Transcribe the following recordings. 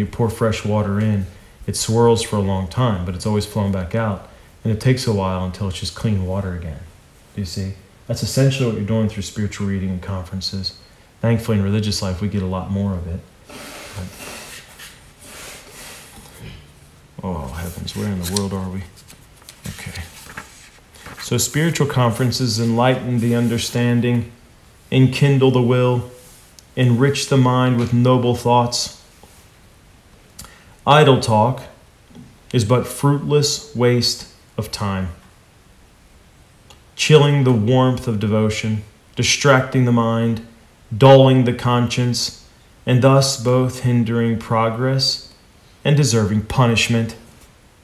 you pour fresh water in, it swirls for a long time, but it's always flowing back out. And it takes a while until it's just clean water again. Do you see? That's essentially what you're doing through spiritual reading and conferences. Thankfully, in religious life, we get a lot more of it. Oh, heavens, where in the world are we? Okay. So spiritual conferences enlighten the understanding, enkindle the will, enrich the mind with noble thoughts. Idle talk is but fruitless waste of time, chilling the warmth of devotion, distracting the mind, dulling the conscience, and thus both hindering progress and deserving punishment.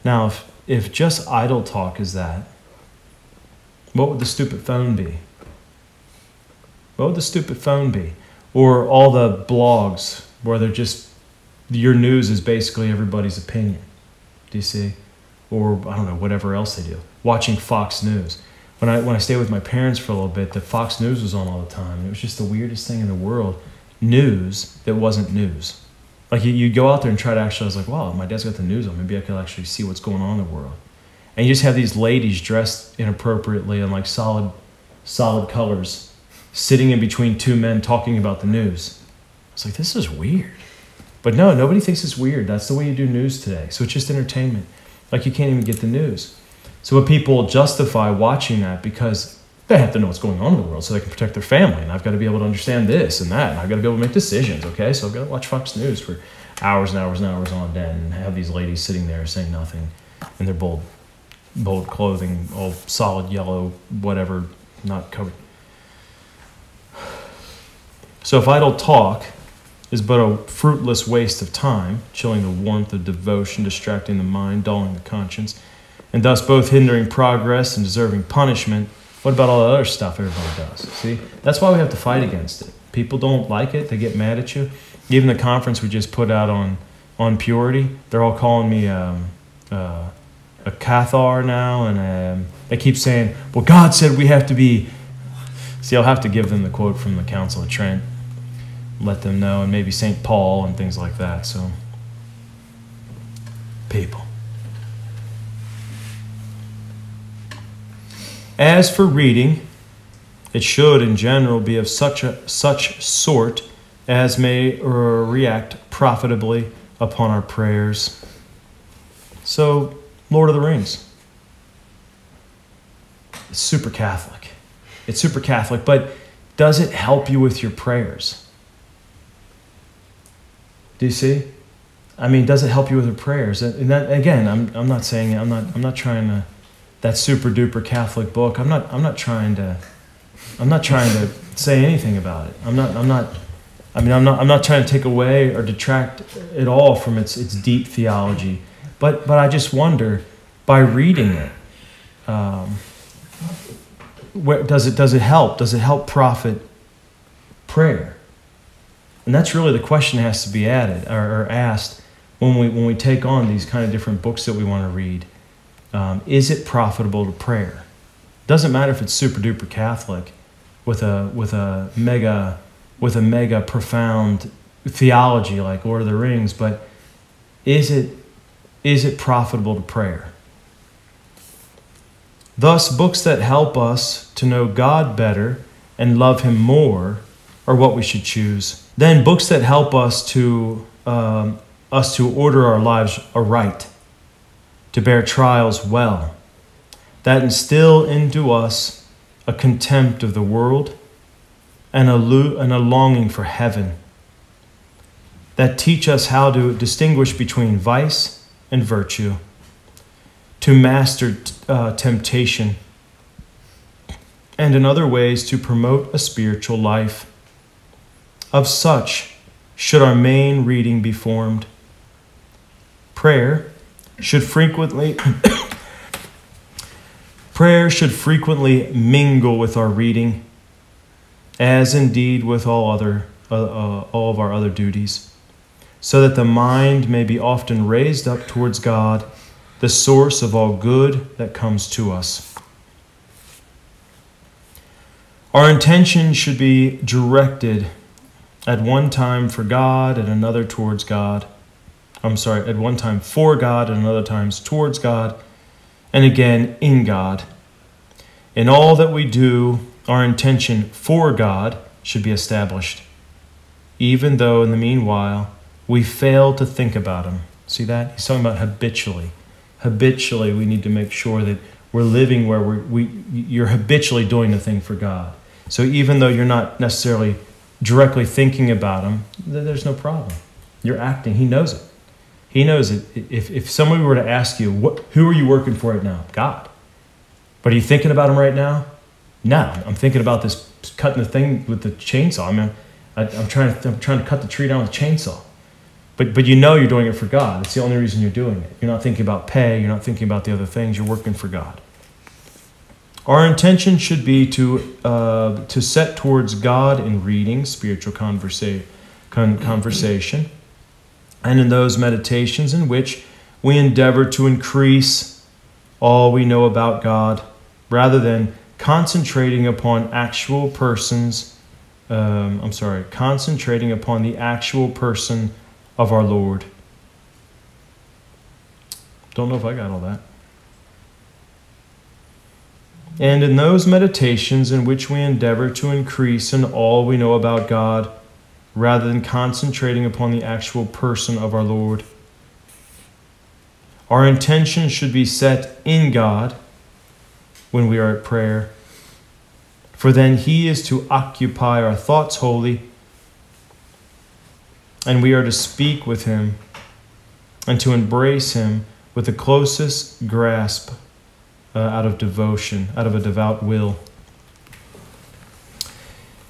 Now, if just idle talk is that, what would the stupid phone be? What would the stupid phone be? Or all the blogs where they're just, your news is basically everybody's opinion. Do you see? Or, I don't know, whatever else they do. Watching Fox News. When I stayed with my parents for a little bit, the Fox News was on all the time. It was just the weirdest thing in the world. News that wasn't news. Like you go out there and try to actually, I was like, wow, my dad's got the news on. Maybe I could actually see what's going on in the world. And you just have these ladies dressed inappropriately in like solid colors, sitting in between two men talking about the news. It's like, this is weird. But no, nobody thinks it's weird. That's the way you do news today. So it's just entertainment. Like you can't even get the news. So what people justify watching that because they have to know what's going on in the world so they can protect their family. And I've got to be able to understand this and that. And I've got to be able to make decisions, okay? So I've got to watch Fox News for hours and hours and hours on end and have these ladies sitting there saying nothing in their bold clothing, all solid yellow, whatever, not covered. So if idle talk is but a fruitless waste of time, chilling the warmth of devotion, distracting the mind, dulling the conscience, and thus both hindering progress and deserving punishment, what about all the other stuff everybody does? See, that's why we have to fight against it. People don't like it. They get mad at you. Even the conference we just put out on purity, they're all calling me a 𝐂𝐃ℎ now, and they keep saying, well, God said we have to be... See, I'll have to give them the quote from the Council of Trent, let them know, and maybe St. Paul and things like that. So, people. As for reading, it should in general be of such sort as may react profitably upon our prayers. So, Lord of the Rings. It's super Catholic. It's super Catholic, but does it help you with your prayers? Do you see? I mean, does it help you with your prayers? And that, again, I'm not saying I'm not trying to. That super duper Catholic book. I'm not trying to say anything about it. I'm not trying to take away or detract at all from its deep theology. But I just wonder, by reading it, does it help? Does it help profit prayer? And that's really the question that has to be added or asked when we take on these kind of different books that we want to read. Is it profitable to prayer? Doesn't matter if it's super duper Catholic with a mega profound theology like Lord of the Rings, but is it profitable to prayer? Thus, books that help us to know God better and love Him more are what we should choose. Then books that help us to order our lives aright, to bear trials well, that instill into us a contempt of the world and a longing for heaven, that teach us how to distinguish between vice and virtue, to master temptation, and in other ways to promote a spiritual life. Of such should our main reading be formed. Prayer should frequently mingle with our reading, as indeed with all of our other duties, so that the mind may be often raised up towards God, the source of all good that comes to us. Our intention should be directed at one time for God and another towards God. at one time for God and other times towards God, and again in God. In all that we do, our intention for God should be established, even though in the meanwhile we fail to think about Him. See that? He's talking about habitually. Habitually, we need to make sure that we're living where you're habitually doing the thing for God. So even though you're not necessarily directly thinking about Him, there's no problem. You're acting. He knows it. He knows it. If somebody were to ask you, who are you working for right now? God. But are you thinking about Him right now? No. I'm thinking about this, cutting the thing with the chainsaw. I mean, I'm trying to cut the tree down with a chainsaw. But you know you're doing it for God. It's the only reason you're doing it. You're not thinking about pay. You're not thinking about the other things. You're working for God. Our intention should be to set towards God in reading, spiritual conversation, and in those meditations in which we endeavor to increase all we know about God, rather than concentrating upon actual persons. Concentrating upon the actual person of our Lord. Don't know if I got all that. And in those meditations in which we endeavor to increase in all we know about God, rather than concentrating upon the actual person of our Lord. Our intention should be set in God when we are at prayer, for then He is to occupy our thoughts wholly, and we are to speak with Him and to embrace Him with the closest grasp out of devotion, out of a devout will.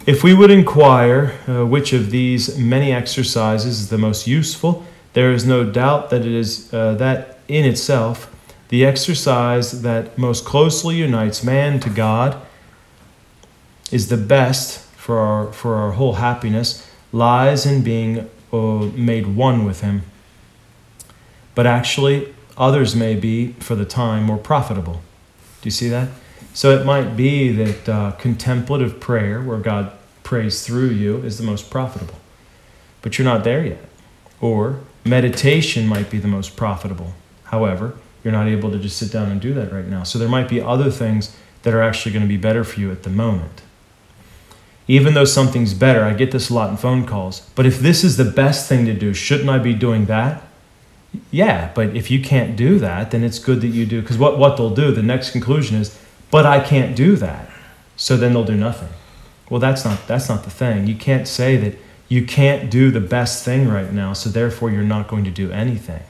If we would inquire which of these many exercises is the most useful, there is no doubt that it is that in itself, the exercise that most closely unites man to God is the best for our whole happiness, lies in being made one with Him. But actually, others may be, for the time, more profitable. Do you see that? So it might be that contemplative prayer, where God prays through you, is the most profitable. But you're not there yet. Or meditation might be the most profitable. However, you're not able to just sit down and do that right now. So there might be other things that are actually going to be better for you at the moment. Even though something's better, I get this a lot in phone calls, but if this is the best thing to do, shouldn't I be doing that? Yeah, but if you can't do that, then it's good that you do. Because what they'll do, the next conclusion is, but I can't do that. So then they'll do nothing. Well, that's not the thing. You can't say that you can't do the best thing right now, so therefore you're not going to do anything.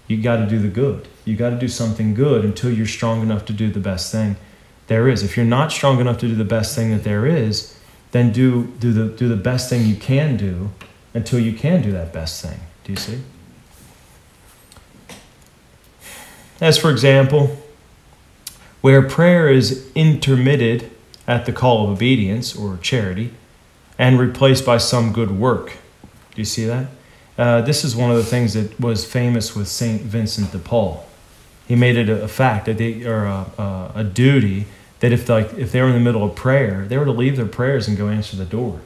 You got to do the good. You got to do something good until you're strong enough to do the best thing there is. If you're not strong enough to do the best thing that there is, then do the best thing you can do until you can do that best thing. Do you see? As for example, where prayer is intermitted at the call of obedience or charity and replaced by some good work. Do you see that? This is one of the things that was famous with St. Vincent de Paul. He made it a fact that a duty that if they were in the middle of prayer, they were to leave their prayers and go answer the door.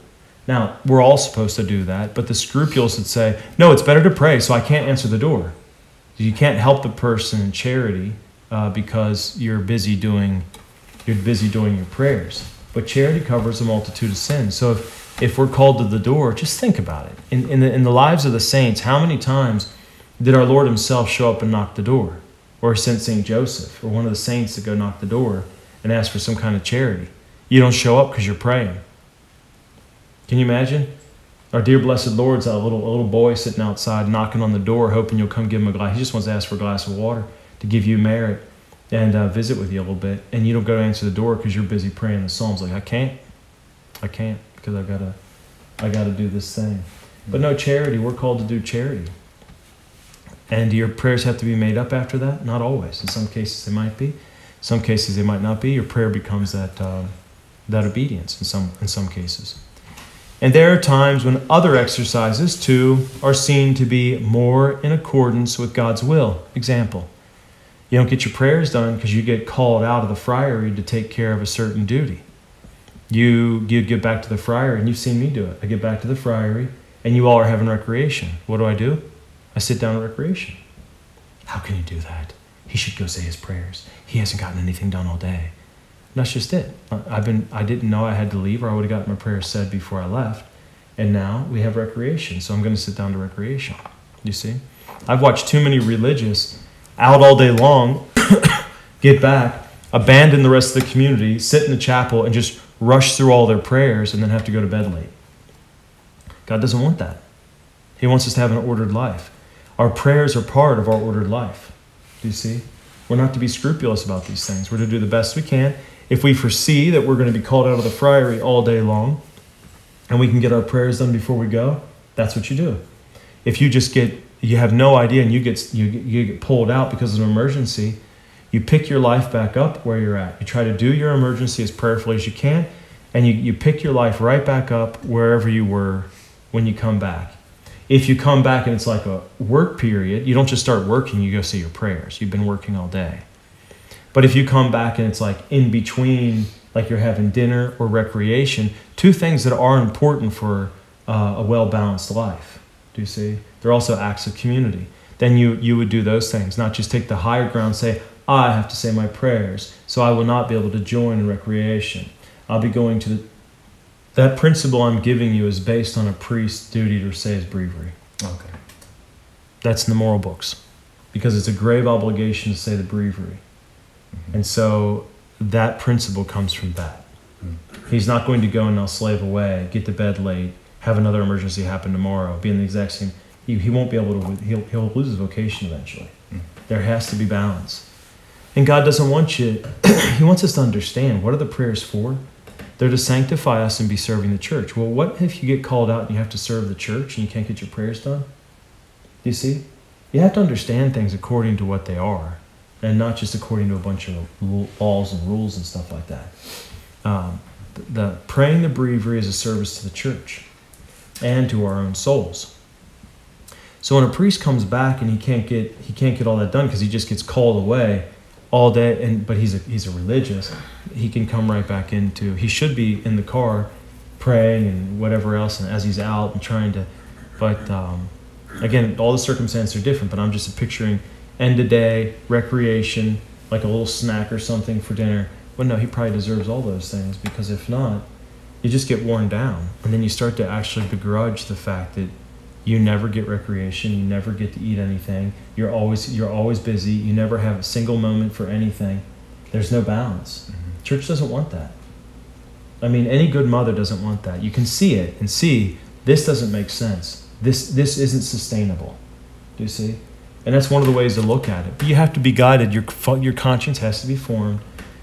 Now, we're all supposed to do that, but the scrupulous would say, no, it's better to pray, so I can't answer the door. You can't help the person in charity because you're busy doing your prayers. But charity covers a multitude of sins. So if we're called to the door, just think about it. In the lives of the saints, how many times did our Lord Himself show up and knock the door? Or sent St. Joseph or one of the saints to go knock the door and ask for some kind of charity? You don't show up because you're praying. Can you imagine? Our dear blessed Lord's a little boy sitting outside knocking on the door, hoping you'll come give him a glass. He just wants to ask for a glass of water to give you merit and visit with you a little bit. And you don't go to answer the door because you're busy praying the Psalms. Like, I can't because I gotta do this thing. But no, charity. We're called to do charity. And do your prayers have to be made up after that? Not always. In some cases they might be. Some cases they might not be. Your prayer becomes that obedience in some cases. And there are times when other exercises, too, are seen to be more in accordance with God's will. Example, you don't get your prayers done because you get called out of the friary to take care of a certain duty. You get back to the friary, and you've seen me do it. I get back to the friary, and you all are having recreation. What do? I I sit down at recreation. How can you do that? He should go say his prayers. He hasn't gotten anything done all day. And that's just it. I didn't know I had to leave, or I would have gotten my prayers said before I left. And now we have recreation, so I'm going to sit down to recreation. You see? I've watched too many religious out all day long, get back, abandon the rest of the community, sit in the chapel, and just rush through all their prayers and then have to go to bed late. God doesn't want that. He wants us to have an ordered life. Our prayers are part of our ordered life. Do you see? We're not to be scrupulous about these things. We're to do the best we can. If we foresee that we're going to be called out of the friary all day long and we can get our prayers done before we go, that's what you do. If you have no idea and you get pulled out because of an emergency, you pick your life back up where you're at. You try to do your emergency as prayerfully as you can, and you pick your life right back up wherever you were when you come back. If you come back and it's like a work period, you don't just start working, you go say your prayers. You've been working all day. But if you come back and it's like in between, like you're having dinner or recreation, two things that are important for a well-balanced life. Do you see? They're also acts of community. Then you would do those things, not just take the higher ground, say, I have to say my prayers, so I will not be able to join in recreation. I'll be going to that principle I'm giving you is based on a priest's duty to say his breviary. Okay. That's in the moral books, because it's a grave obligation to say the breviary. Mm-hmm. And so that principle comes from that. Mm-hmm. He's not going to go and now slave away, get to bed late, have another emergency happen tomorrow, be in the exact same. He won't be able to. He'll lose his vocation eventually. Mm-hmm. There has to be balance. And God doesn't want you. He wants us to understand, what are the prayers for? They're to sanctify us and be serving the church. Well, what if you get called out and you have to serve the church and you can't get your prayers done? Do you see? You have to understand things according to what they are, and not just according to a bunch of laws and rules and stuff like that. The praying the breviary is a service to the church and to our own souls. So when a priest comes back and he can't get all that done because he just gets called away all day, but he's a religious, he can come right back into, he should be in the car praying and whatever else, and as he's out and trying to, but again, all the circumstances are different, but I'm just picturing end of day, recreation, like a little snack or something for dinner. Well, no, he probably deserves all those things, because if not, you just get worn down, and then you start to actually begrudge the fact that you never get recreation, you never get to eat anything, you're always busy, you never have a single moment for anything. There's no balance. Mm-hmm. Church doesn't want that. I mean, any good mother doesn't want that. You can see it and see, this doesn't make sense. This isn't sustainable. Do you see? And that's one of the ways to look at it. But you have to be guided. Your conscience has to be formed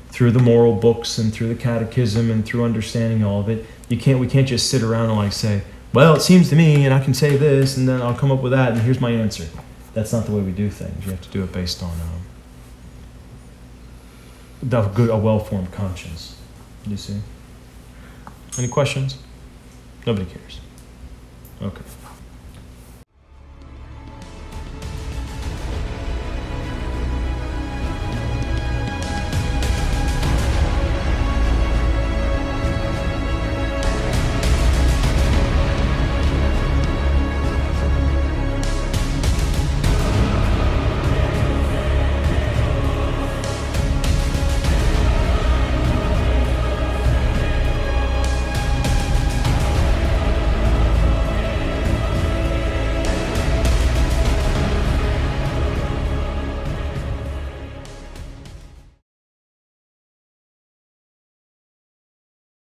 through the moral books and through the catechism and through understanding all of it. We can't just sit around and like say, well, it seems to me, and I can say this, and then I'll come up with that, and here's my answer. That's not the way we do things. You have to do it based on a well-formed conscience. You see? Any questions? Nobody cares. Okay.